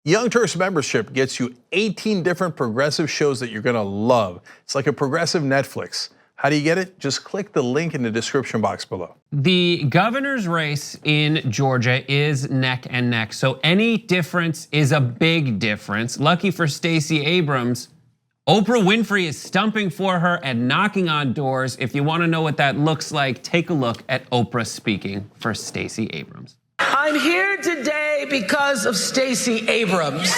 Young Turks membership gets you 18 different progressive shows that you're gonna love. It's like a progressive Netflix. How do you get it? Just click the link in the description box below. The governor's race in Georgia is neck and neck, so any difference is a big difference. Lucky for Stacey Abrams, Oprah Winfrey is stumping for her and knocking on doors. If you wanna know what that looks like, take a look at Oprah speaking for Stacey Abrams. I'm here today because of Stacey Abrams.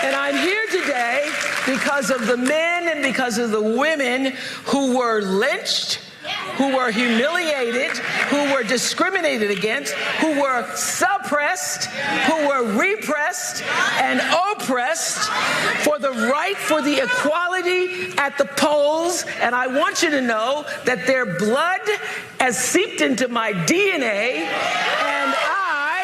And I'm here today because of the men and because of the women who were lynched, who were humiliated, who were discriminated against, who were suppressed, who were repressed and oppressed for the right for the equality at the polls. And I want you to know that their blood has seeped into my DNA, and I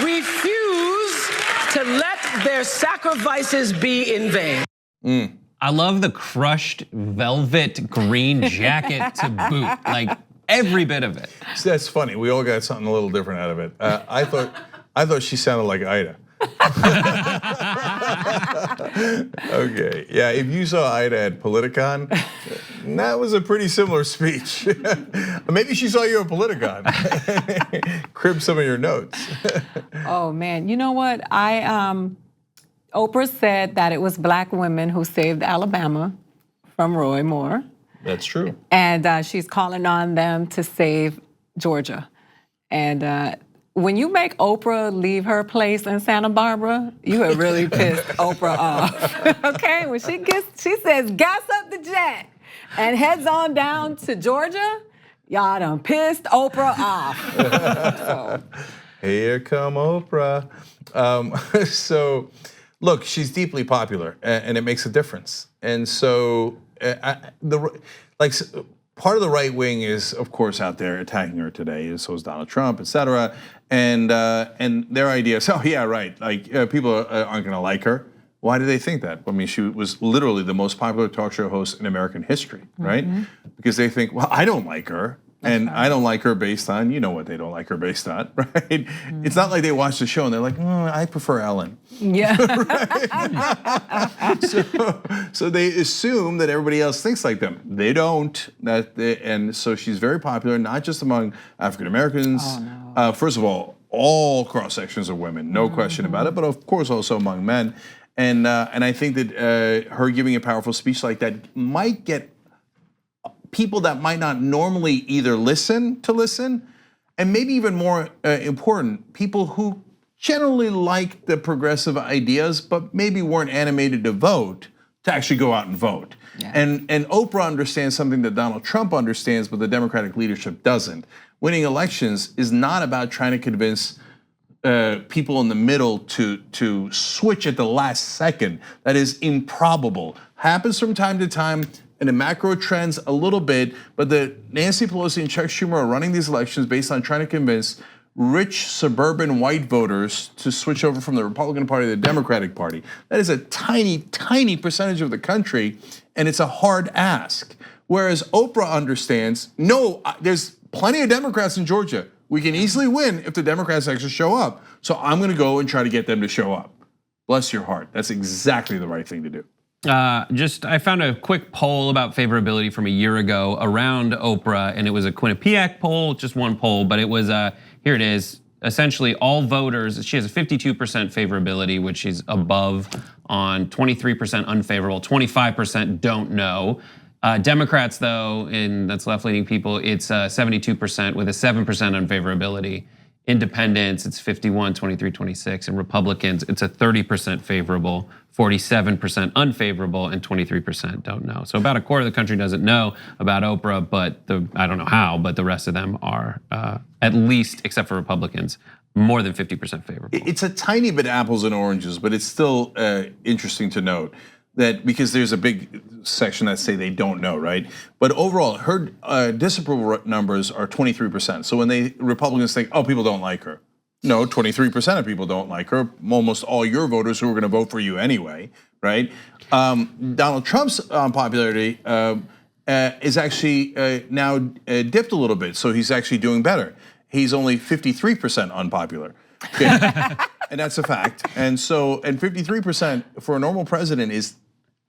refuse to let their sacrifices be in vain. I love the crushed velvet green jacket to boot, like every bit of it. That's funny. We all got something a little different out of it. I thought she sounded like Ida. Okay, yeah. If you saw Ida at Politicon, that was a pretty similar speech. Maybe she saw you at Politicon. Crib some of your notes. Oh man, you know what? Oprah said that it was black women who saved Alabama from Roy Moore. That's true. And she's calling on them to save Georgia. And when you make Oprah leave her place in Santa Barbara, you have really pissed Oprah off. Okay, when she says, gas up the jet and heads on down to Georgia, y'all done pissed Oprah off. So. Here come Oprah. So, look, she's deeply popular, and it makes a difference. And so, part of the right wing is, of course, out there attacking her today. And so is Donald Trump, et cetera. And their idea is, oh yeah, right. Like people aren't going to like her. Why do they think that? I mean, she was literally the most popular talk show host in American history, right? Because they think, well, I don't like her. And I don't like her based on, you know what they don't like her based on, right? It's not like they watch the show and they're like, I prefer Ellen. Yeah. So they assume that everybody else thinks like them. They don't. And so she's very popular, not just among African Americans. Oh, no. First of all cross sections of women, no question about it, but of course also among men. And I think that her giving a powerful speech like that might get people that might not normally either listen, and maybe even more important, people who generally like the progressive ideas, but maybe weren't animated to vote, to actually go out and vote. Yeah. And Oprah understands something that Donald Trump understands, but the Democratic leadership doesn't. Winning elections is not about trying to convince people in the middle to switch at the last second. That is improbable. Happens from time to time. And the macro trends a little bit, but the Nancy Pelosi and Chuck Schumer are running these elections based on trying to convince rich suburban white voters to switch over from the Republican Party to the Democratic Party. That is a tiny, tiny percentage of the country, and it's a hard ask. Whereas Oprah understands, no, there's plenty of Democrats in Georgia. We can easily win if the Democrats actually show up. So I'm gonna go and try to get them to show up. Bless your heart. That's exactly the right thing to do. I found a quick poll about favorability from a year ago around Oprah, and it was a Quinnipiac poll, just one poll, but it was, here it is, essentially all voters, she has a 52% favorability, which is above on 23% unfavorable, 25% don't know. Democrats though, and that's left-leaning people, it's 72% with a 7% unfavorability. Independents, it's 51, 23, 26, and Republicans, it's a 30% favorable, 47% unfavorable, and 23% don't know. So about a quarter of the country doesn't know about Oprah, but I don't know how, but the rest of them are, at least, except for Republicans, more than 50% favorable. It's a tiny bit apples and oranges, but it's still interesting to note that because there's a big section that say they don't know, right? But overall, her disapproval numbers are 23%. So when Republicans think, oh, people don't like her. No, 23% of people don't like her. Almost all your voters who are gonna vote for you anyway, right? Donald Trump's popularity is actually now dipped a little bit, so he's actually doing better. he's only 53% unpopular. Okay. And that's a fact. And 53% for a normal president is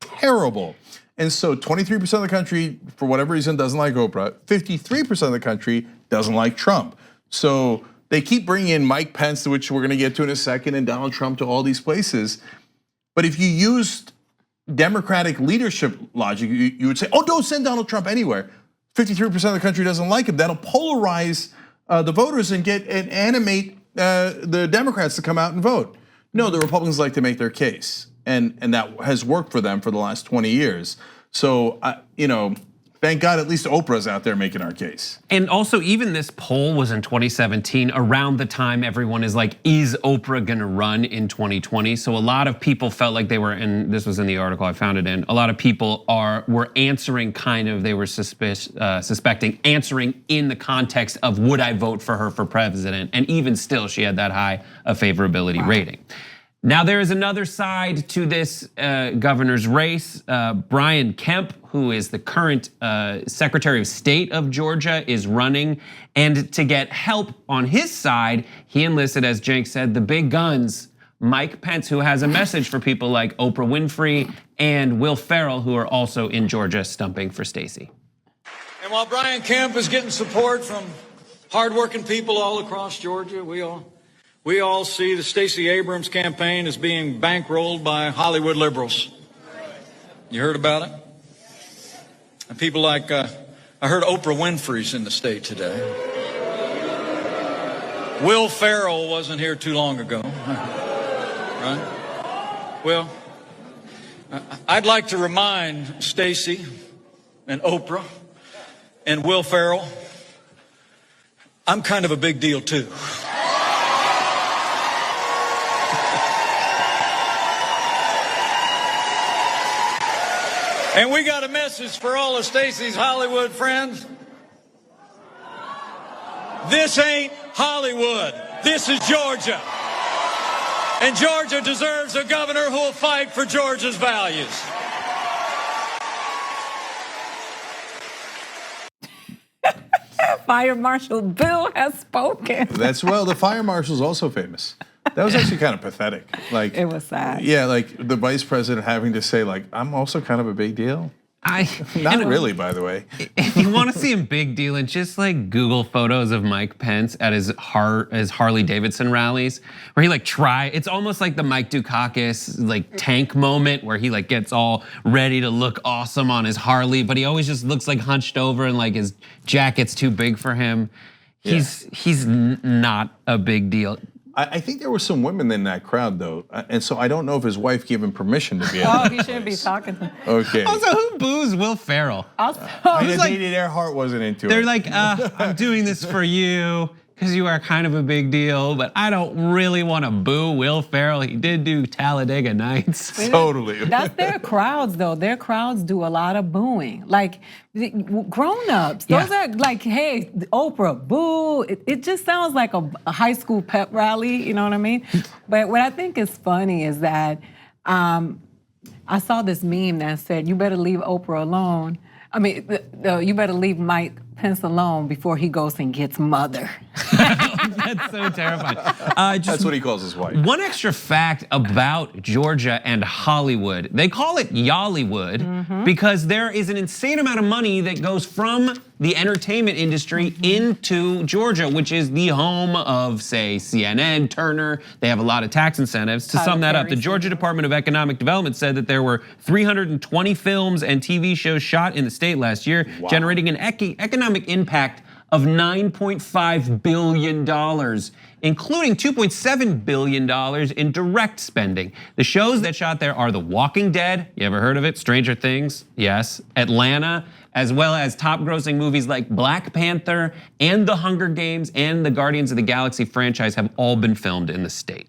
terrible. And so 23% of the country, for whatever reason, doesn't like Oprah. 53% of the country doesn't like Trump. So they keep bringing in Mike Pence, which we're gonna get to in a second, and Donald Trump to all these places. But if you used Democratic leadership logic, you would say, oh, don't send Donald Trump anywhere. 53% of the country doesn't like him. That'll polarize the voters and animate the Democrats to come out and vote. No, the Republicans like to make their case. And that has worked for them for the last 20 years. So, thank God at least Oprah's out there making our case. And also, even this poll was in 2017, around the time everyone is like, is Oprah gonna run in 2020? So a lot of people felt like they were, and this was in the article I found it in, a lot of people were answering they were suspecting, answering in the context of would I vote for her for president? And even still, she had that high a favorability rating. Now there is another side to this governor's race. Brian Kemp, who is the current Secretary of State of Georgia, is running. And to get help on his side, he enlisted, as Cenk said, the big guns, Mike Pence, who has a message for people like Oprah Winfrey and Will Ferrell, who are also in Georgia stumping for Stacey. And while Brian Kemp is getting support from hardworking people all across Georgia, we all see the Stacey Abrams campaign as being bankrolled by Hollywood liberals. You heard about it? And people like, I heard Oprah Winfrey's in the state today. Will Ferrell wasn't here too long ago, right? Well, I'd like to remind Stacey and Oprah and Will Ferrell, I'm kind of a big deal too. And we got a message for all of Stacey's Hollywood friends. This ain't Hollywood. This is Georgia. And Georgia deserves a governor who will fight for Georgia's values. Fire Marshal Bill has spoken. The fire marshal's also famous. That was actually kind of pathetic. Like, it was sad. Yeah, like the vice president having to say, like, I'm also kind of a big deal. Not really, by the way. If you want to see him big deal, and just like Google photos of Mike Pence at his Harley Davidson rallies, where he it's almost like the Mike Dukakis like tank moment where he like gets all ready to look awesome on his Harley, but he always just looks like hunched over and like his jacket's too big for him. He's not a big deal. I think there were some women in that crowd though, and so I don't know if his wife gave him permission to be at he shouldn't be talking to him. Okay. Also, who boos Will Ferrell? David Earhart wasn't into it. They're like, I'm doing this for you because you are kind of a big deal, but I don't really want to boo Will Ferrell. He did do Talladega Nights. Totally. That's their crowds though. Their crowds do a lot of booing. Like grown-ups, those are like, hey, Oprah, boo. It just sounds like a high school pep rally, you know what I mean? But what I think is funny is that I saw this meme that said, you better leave Oprah alone. I mean, you better leave Mike Pence alone before he goes and gets mother. That's so terrifying. That's what he calls his wife. One extra fact about Georgia and Hollywood. They call it Yollywood because there is an insane amount of money that goes from the entertainment industry into Georgia, which is the home of, say, CNN, Turner. They have a lot of tax incentives. To sum that up, the Georgia Department of Economic Development said that there were 320 films and TV shows shot in the state last year, generating an economic impact of $9.5 billion, including $2.7 billion in direct spending. The shows that shot there are The Walking Dead, you ever heard of it? Stranger Things, yes. Atlanta, as well as top grossing movies like Black Panther and The Hunger Games and the Guardians of the Galaxy franchise have all been filmed in the state.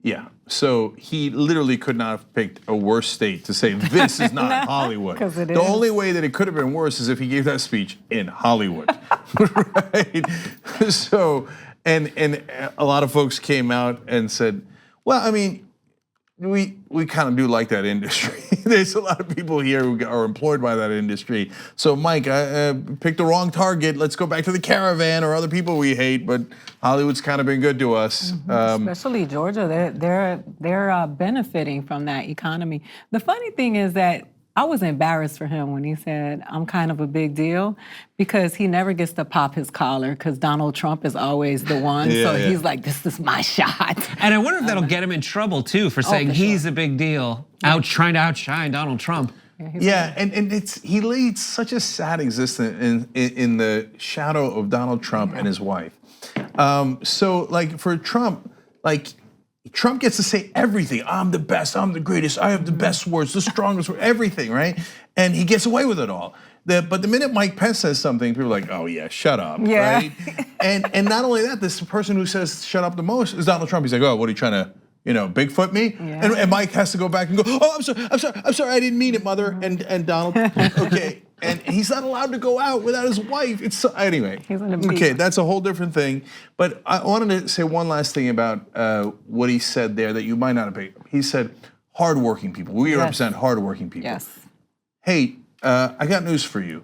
Yeah, so he literally could not have picked a worse state to say this is not Hollywood. The only way that it could have been worse is if he gave that speech in Hollywood, right? So, and a lot of folks came out and said, well, I mean, we kind of do like that industry. there's a lot of people here who are employed by that industry. So Mike, I picked the wrong target. Let's go back to the caravan or other people we hate, but Hollywood's kind of been good to us. Especially Georgia, they're benefiting from that economy. The funny thing is that I was embarrassed for him when he said, I'm kind of a big deal, because he never gets to pop his collar because Donald Trump is always the one. He's like, this is my shot. And I wonder if that'll get him in trouble too for saying he's a big deal, trying to outshine Donald Trump. And he leads such a sad existence in the shadow of Donald Trump and his wife. So like for Trump, Trump gets to say everything. I'm the best, I'm the greatest, I have the best words, the strongest words, everything, right? And he gets away with it all. But the minute Mike Pence says something, people are like, oh yeah, shut up, right? And not only that, this person who says shut up the most is Donald Trump. He's like, oh, what are you trying to, Bigfoot me? And Mike has to go back and go, oh, I'm sorry, I didn't mean it, mother. And Donald, okay. And he's not allowed to go out without his wife. Anyway, okay, that's a whole different thing. But I wanted to say one last thing about what he said there that you might not have paid. He said, hardworking people. We represent hardworking people. Yes. Hey, I got news for you.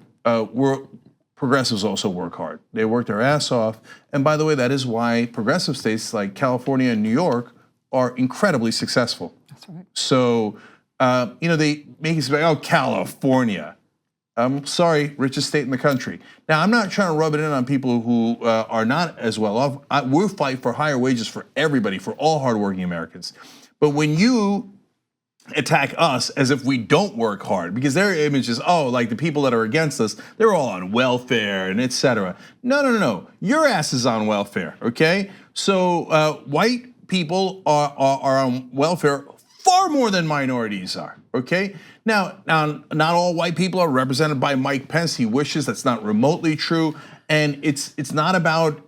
Progressives also work hard. They work their ass off. And by the way, that is why progressive states like California and New York are incredibly successful. That's right. So, they make it say, oh, California. I'm sorry, richest state in the country. Now, I'm not trying to rub it in on people who are not as well off. We'll fight for higher wages for everybody, for all hardworking Americans. But when you attack us as if we don't work hard, because their image is, like the people that are against us, they're all on welfare and etc. No. Your ass is on welfare, okay? So white people are on welfare far more than minorities are, okay? Now, not all white people are represented by Mike Pence. He wishes that's not remotely true. And it's not about,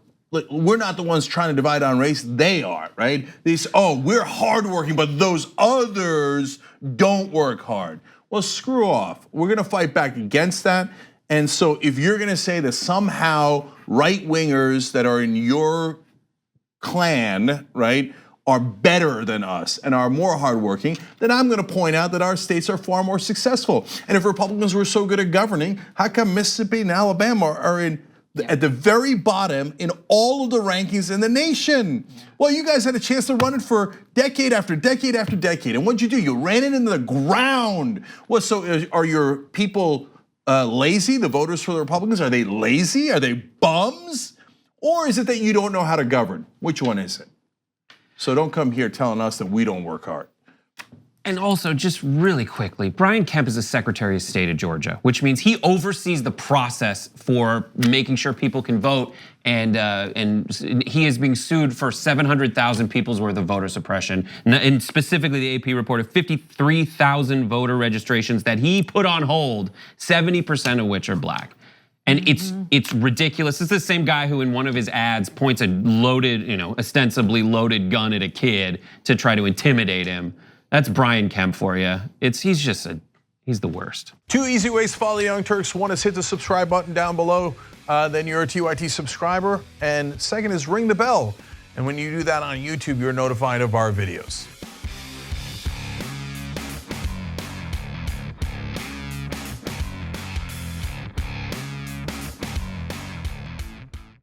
we're not the ones trying to divide on race, they are, right? We're hardworking, but those others don't work hard. Well, screw off. We're gonna fight back against that. And so if you're gonna say that somehow right-wingers that are in your clan, right, are better than us and are more hardworking, then I'm gonna point out that our states are far more successful. And if Republicans were so good at governing, how come Mississippi and Alabama are at the very bottom in all of the rankings in the nation? Well, you guys had a chance to run it for decade after decade after decade. And what'd you do? You ran it into the ground. Well, so are your people lazy, the voters for the Republicans? Are they lazy? Are they bums? Or is it that you don't know how to govern? Which one is it? So don't come here telling us that we don't work hard. And also, just really quickly, Brian Kemp is the Secretary of State of Georgia, which means he oversees the process for making sure people can vote. And he is being sued for 700,000 people's worth of voter suppression. And specifically, the AP reported 53,000 voter registrations that he put on hold, 70% of which are black. And it's ridiculous. It's the same guy who in one of his ads points a loaded, ostensibly loaded gun at a kid to try to intimidate him. That's Brian Kemp for you. He's the worst. 2 easy ways to follow the Young Turks. One is hit the subscribe button down below, then you're a TYT subscriber. And second is ring the bell. And when you do that on YouTube, you're notified of our videos.